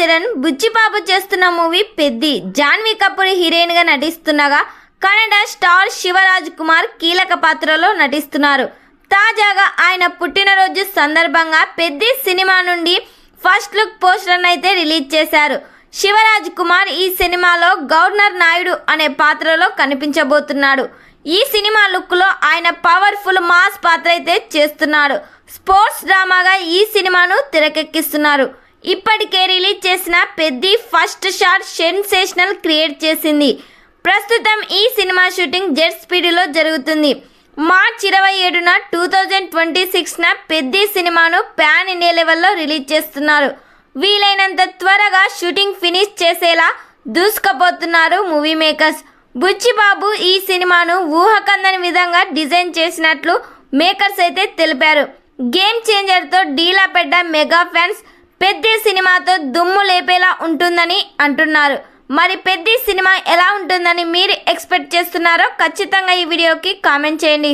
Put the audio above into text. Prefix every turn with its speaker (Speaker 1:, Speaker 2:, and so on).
Speaker 1: చరణ్ బుచ్చిబాబు చేస్తున్న movie Peddi. Janhvi Kapoor heroine గా నటిస్తుండగా Kannada star Shivraj Kumar కీలక పాత్రలో నటిస్తున్నారు. తాజాగా ఆయన పుట్టినరోజు సందర్భంగా పెద్ది సినిమా నుండి ఫస్ట్ లుక్ పోస్టర్ అయితే రిలీజ్ చేశారు. శివరాజ్ కుమార్ ఈ సినిమాలో గవర్నర్ నాయుడు అనే పాత్రలో కనిపించబోతున్నాడు. ఈ సినిమా లుక్ లో ఆయన పవర్ఫుల్ మాస్ పాత్ర అయితే చేస్తున్నాడు. స్పోర్ట్స్ డ్రామాగా ఈ సినిమాను తెరకెక్కిస్తున్నారు. ఇప్పటికే రిలీజ్ చేసిన Peddi first shot sensational create చేసింది. ప్రస్తుతం ఈ సినిమా షూటింగ్ జెట్ స్పీడ్లో జరుగుతుంది. మార్చ్ 27న 2026న పెద్ది సినిమాను పాన్ ఇండియా లెవెల్లో రిలీజ్ చేస్తున్నారు. వీలైనంత త్వరగా షూటింగ్ ఫినిష్ చేసేలా దూసుకుపోతున్నారు మూవీ మేకర్స్. బుచ్చిబాబు ఈ సినిమాను ఊహకందని విధంగా డిజైన్ చేసినట్లు మేకర్స్ అయితే తెలిపారు. గేమ్ చేంజర్తో డీలా పడ్డ మెగా ఫ్యాన్స్ పెద్ది సినిమాతో దుమ్ము లేపేలా ఉంటుందని అంటున్నారు. మరి పెద్ది సినిమా ఎలా ఉంటుందని మీరు ఎక్స్పెక్ట్ చేస్తున్నారో ఖచ్చితంగా ఈ వీడియోకి కామెంట్ చేయండి.